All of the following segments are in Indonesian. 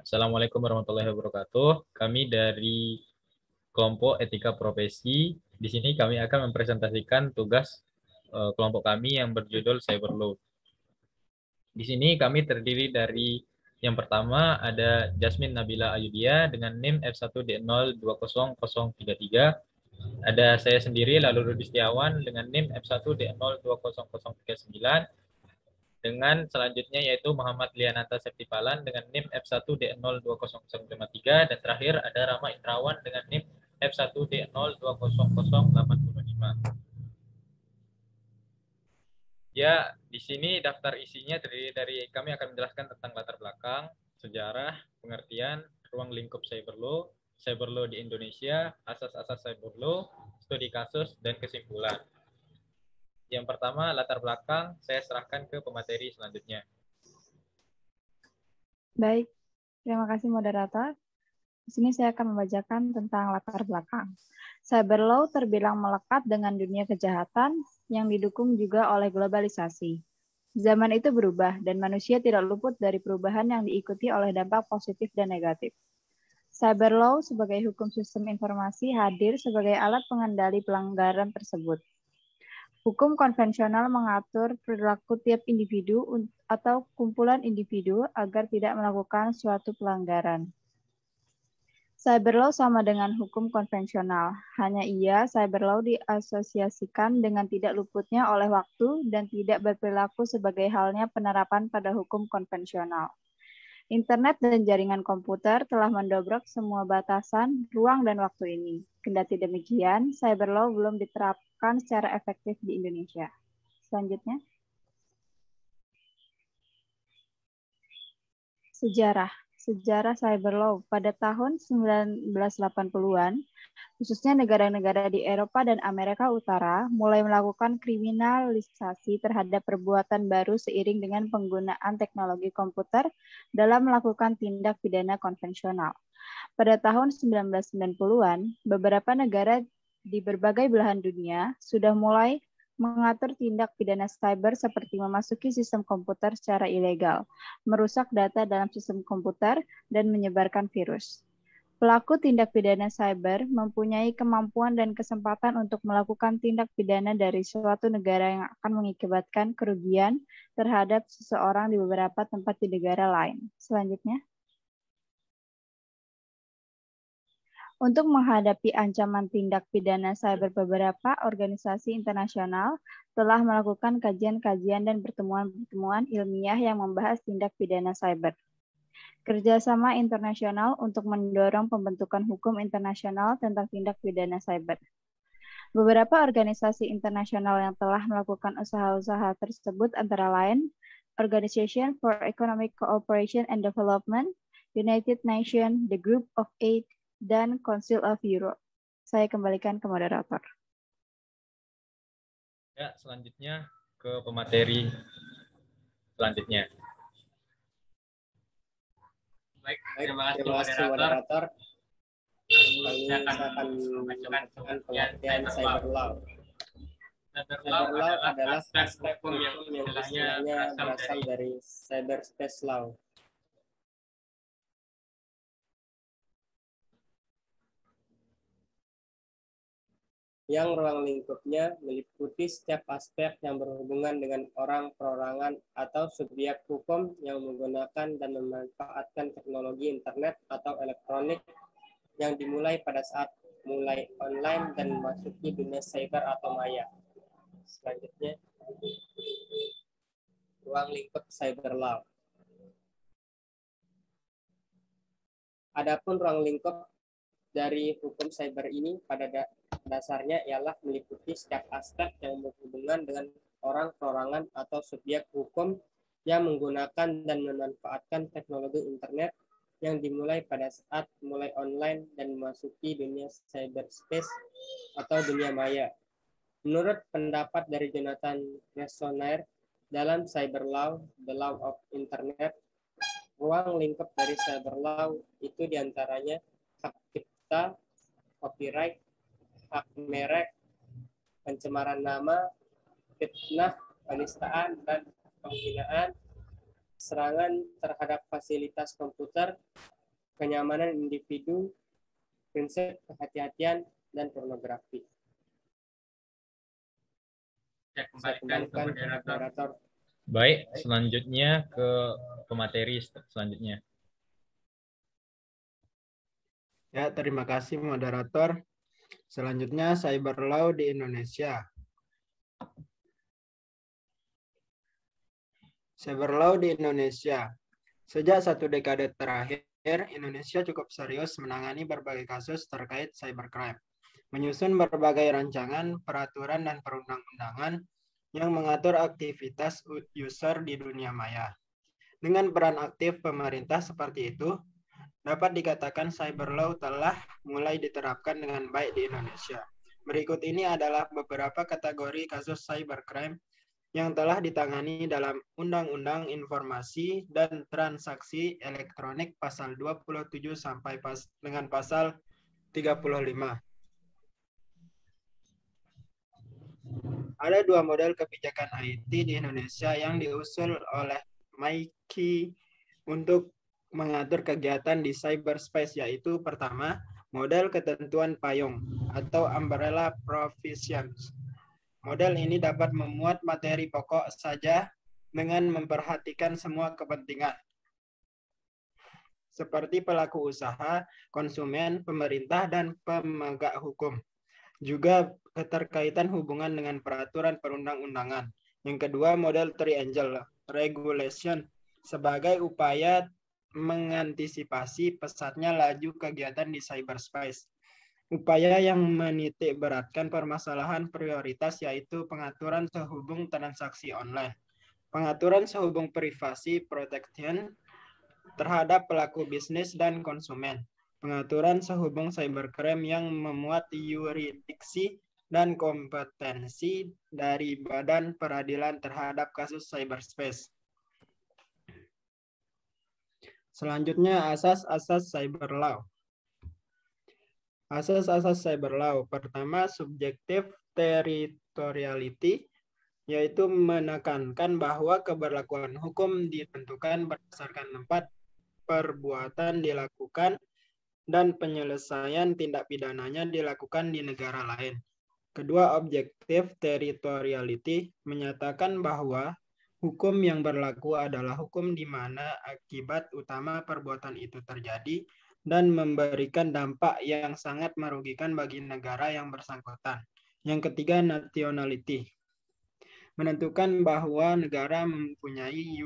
Assalamualaikum warahmatullahi wabarakatuh. Kami dari kelompok etika profesi. Di sini kami akan mempresentasikan tugas kelompok kami yang berjudul Cyber Law. Di sini kami terdiri dari yang pertama ada Jasmine Nabila Ayudia dengan NIM F1D020033. Ada saya sendiri lalu Rudi Setiawan dengan NIM F1D020039. Dengan selanjutnya yaitu Muhammad Lianata Septipalan dengan NIM F1D02053 dan terakhir ada Rama Indrawan dengan NIM F1D020085. Ya, di sini daftar isinya terdiri dari kami akan menjelaskan tentang latar belakang, sejarah, pengertian, ruang lingkup cyber law di Indonesia, asas-asas cyber law, studi kasus, dan kesimpulan. Yang pertama, latar belakang, saya serahkan ke pemateri selanjutnya. Baik, terima kasih moderator. Di sini saya akan membacakan tentang latar belakang. Cyber law terbilang melekat dengan dunia kejahatan yang didukung juga oleh globalisasi. Zaman itu berubah dan manusia tidak luput dari perubahan yang diikuti oleh dampak positif dan negatif. Cyber law sebagai hukum sistem informasi hadir sebagai alat pengendali pelanggaran tersebut. Hukum konvensional mengatur perilaku tiap individu atau kumpulan individu agar tidak melakukan suatu pelanggaran. Cyber law sama dengan hukum konvensional, hanya cyber law diasosiasikan dengan tidak luputnya oleh waktu dan tidak berperilaku sebagai halnya penerapan pada hukum konvensional. Internet dan jaringan komputer telah mendobrak semua batasan, ruang, dan waktu ini. Kendati demikian, cyber law belum diterapkan secara efektif di Indonesia. Selanjutnya. Sejarah cyber law pada tahun 1980-an, khususnya negara-negara di Eropa dan Amerika Utara, mulai melakukan kriminalisasi terhadap perbuatan baru seiring dengan penggunaan teknologi komputer dalam melakukan tindak pidana konvensional. Pada tahun 1990-an, beberapa negara di berbagai belahan dunia sudah mulai mengatur tindak pidana cyber seperti memasuki sistem komputer secara ilegal, merusak data dalam sistem komputer, dan menyebarkan virus. Pelaku tindak pidana cyber mempunyai kemampuan dan kesempatan untuk melakukan tindak pidana dari suatu negara yang akan mengakibatkan kerugian terhadap seseorang di beberapa tempat di negara lain. Selanjutnya. Untuk menghadapi ancaman tindak pidana cyber, beberapa organisasi internasional telah melakukan kajian-kajian dan pertemuan-pertemuan ilmiah yang membahas tindak pidana cyber. Kerjasama internasional untuk mendorong pembentukan hukum internasional tentang tindak pidana cyber. Beberapa organisasi internasional yang telah melakukan usaha-usaha tersebut antara lain Organization for Economic Cooperation and Development, United Nations, the Group of Eight, dan Council of Europe. Saya kembalikan ke moderator. Ya, selanjutnya ke pemateri selanjutnya. Baik, terima kasih moderator. Saya akan membacakan pengertian cyber law. Cyber law adalah aspek hukum yang istilahnya berasal dari cyberspace law. Yang ruang lingkupnya meliputi setiap aspek yang berhubungan dengan orang, perorangan, atau subjek hukum yang menggunakan dan memanfaatkan teknologi internet atau elektronik yang dimulai pada saat mulai online dan memasuki dunia cyber atau maya. Selanjutnya, ruang lingkup cyber law. Adapun ruang lingkup dari hukum cyber ini pada dasarnya ialah meliputi setiap aspek yang berhubungan dengan orang, perorangan, atau subjek hukum yang menggunakan dan memanfaatkan teknologi internet yang dimulai pada saat mulai online dan memasuki dunia cyberspace atau dunia maya. Menurut pendapat dari Jonathan Resonner dalam Cyber Law, The Law of Internet, ruang lingkup dari cyber law itu diantaranya hak cipta, copyright, hak merek, pencemaran nama, fitnah, penistaan, dan penghinaan, serangan terhadap fasilitas komputer, kenyamanan individu, prinsip kehati-hatian, dan pornografi. Saya kembalikan ke moderator. Baik, selanjutnya ke pemateri selanjutnya. Ya, terima kasih moderator. Selanjutnya cyber law di Indonesia. Cyber law di Indonesia. Sejak 1 dekade terakhir, Indonesia cukup serius menangani berbagai kasus terkait cybercrime, menyusun berbagai rancangan, peraturan, dan perundang-undangan yang mengatur aktivitas user di dunia maya. Dengan peran aktif pemerintah seperti itu, dapat dikatakan cyber law telah mulai diterapkan dengan baik di Indonesia. Berikut ini adalah beberapa kategori kasus cybercrime yang telah ditangani dalam Undang-Undang Informasi dan Transaksi Elektronik pasal 27 sampai dengan pasal 35. Ada 2 model kebijakan IT di Indonesia yang diusul oleh MIKI untuk mengatur kegiatan di cyberspace, yaitu pertama, model ketentuan payung atau umbrella provisions. Model ini dapat memuat materi pokok saja dengan memperhatikan semua kepentingan, seperti pelaku usaha, konsumen, pemerintah, dan penegak hukum. Juga keterkaitan hubungan dengan peraturan perundang-undangan. Yang kedua, model triangle regulation sebagai upaya mengantisipasi pesatnya laju kegiatan di cyberspace. Upaya yang menitik beratkan permasalahan prioritas yaitu pengaturan sehubung transaksi online, pengaturan sehubung privasi protection terhadap pelaku bisnis dan konsumen, pengaturan sehubung cybercrime yang memuat yurisdiksi dan kompetensi dari badan peradilan terhadap kasus cyberspace. Selanjutnya, asas-asas cyber law. Asas-asas cyber law. Pertama, subjektif territoriality, yaitu menekankan bahwa keberlakuan hukum ditentukan berdasarkan tempat perbuatan dilakukan dan penyelesaian tindak pidananya dilakukan di negara lain. Kedua, objektif territoriality menyatakan bahwa hukum yang berlaku adalah hukum di mana akibat utama perbuatan itu terjadi dan memberikan dampak yang sangat merugikan bagi negara yang bersangkutan. Yang ketiga, nationality. Menentukan bahwa negara mempunyai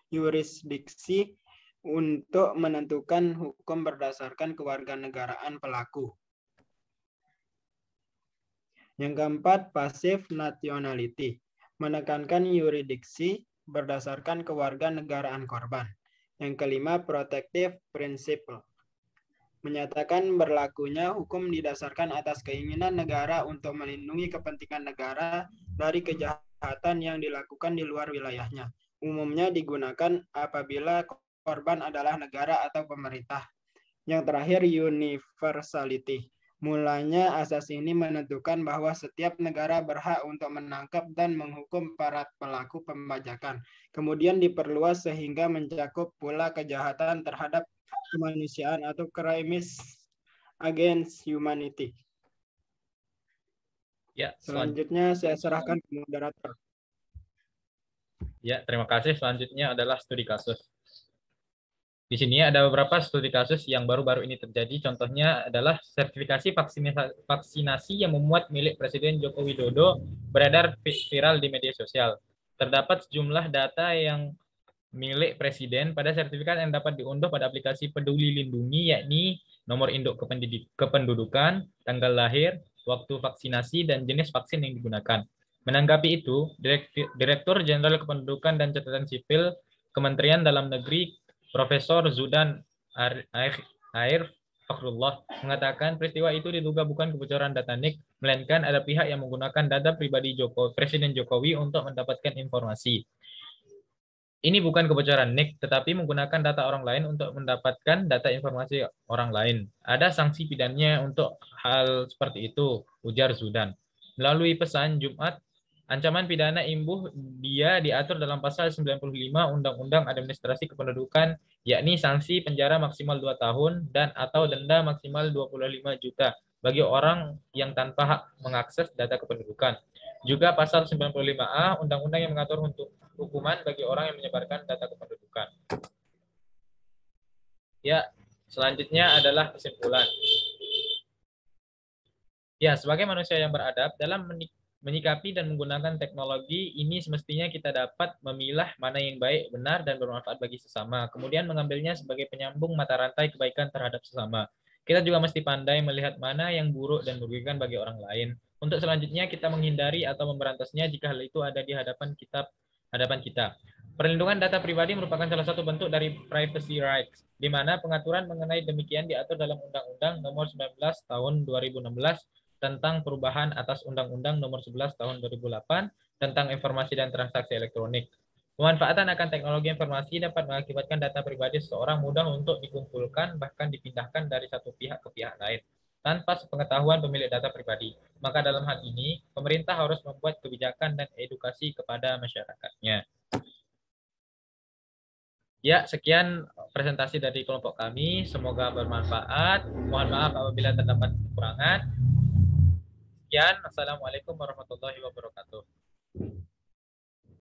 yurisdiksi untuk menentukan hukum berdasarkan kewarganegaraan pelaku. Yang keempat, passive nationality. Menekankan yurisdiksi berdasarkan kewarganegaraan korban. Yang kelima, protective principle. Menyatakan berlakunya hukum didasarkan atas keinginan negara untuk melindungi kepentingan negara dari kejahatan yang dilakukan di luar wilayahnya. Umumnya digunakan apabila korban adalah negara atau pemerintah. Yang terakhir, universality. Mulanya asas ini menentukan bahwa setiap negara berhak untuk menangkap dan menghukum para pelaku pembajakan. Kemudian diperluas sehingga mencakup pula kejahatan terhadap kemanusiaan atau crimes against humanity. Ya, selanjutnya saya serahkan ke moderator. Ya, terima kasih. Selanjutnya adalah studi kasus. Di sini ada beberapa studi kasus yang baru-baru ini terjadi. Contohnya adalah sertifikasi vaksinasi yang memuat milik Presiden Joko Widodo beredar viral di media sosial. Terdapat sejumlah data yang milik Presiden pada sertifikat yang dapat diunduh pada aplikasi Peduli Lindungi, yakni nomor induk kependudukan, tanggal lahir, waktu vaksinasi, dan jenis vaksin yang digunakan. Menanggapi itu, Direktur Jenderal Kependudukan dan Catatan Sipil Kementerian Dalam Negeri Profesor Zudan Air Fakhrullah mengatakan peristiwa itu diduga bukan kebocoran data NIK, melainkan ada pihak yang menggunakan data pribadi Presiden Jokowi untuk mendapatkan informasi. Ini bukan kebocoran NIK, tetapi menggunakan data orang lain untuk mendapatkan data informasi orang lain. Ada sanksi pidananya untuk hal seperti itu, ujar Zudan. Melalui pesan Jumat, Ancaman pidana imbuh dia diatur dalam pasal 95 Undang-Undang Administrasi Kependudukan, yakni sanksi penjara maksimal 2 tahun dan atau denda maksimal 25 juta bagi orang yang tanpa hak mengakses data kependudukan. Juga pasal 95A Undang-Undang yang mengatur untuk hukuman bagi orang yang menyebarkan data kependudukan. Ya, selanjutnya adalah kesimpulan. Ya, sebagai manusia yang beradab, dalam menyikapi dan menggunakan teknologi ini semestinya kita dapat memilah mana yang baik, benar, dan bermanfaat bagi sesama. Kemudian mengambilnya sebagai penyambung mata rantai kebaikan terhadap sesama. Kita juga mesti pandai melihat mana yang buruk dan merugikan bagi orang lain. Untuk selanjutnya kita menghindari atau memberantasnya jika hal itu ada di hadapan kita. Perlindungan data pribadi merupakan salah satu bentuk dari privacy rights, di mana pengaturan mengenai demikian diatur dalam Undang-Undang Nomor 19 Tahun 2016 tentang perubahan atas Undang-Undang Nomor 11 Tahun 2008 tentang informasi dan transaksi elektronik. Pemanfaatan akan teknologi informasi dapat mengakibatkan data pribadi seseorang mudah untuk dikumpulkan bahkan dipindahkan dari satu pihak ke pihak lain tanpa sepengetahuan pemilik data pribadi. Maka dalam hal ini, pemerintah harus membuat kebijakan dan edukasi kepada masyarakatnya. Ya, sekian presentasi dari kelompok kami. Semoga bermanfaat. Mohon maaf apabila terdapat kekurangan. Sekian, Assalamualaikum warahmatullahi wabarakatuh.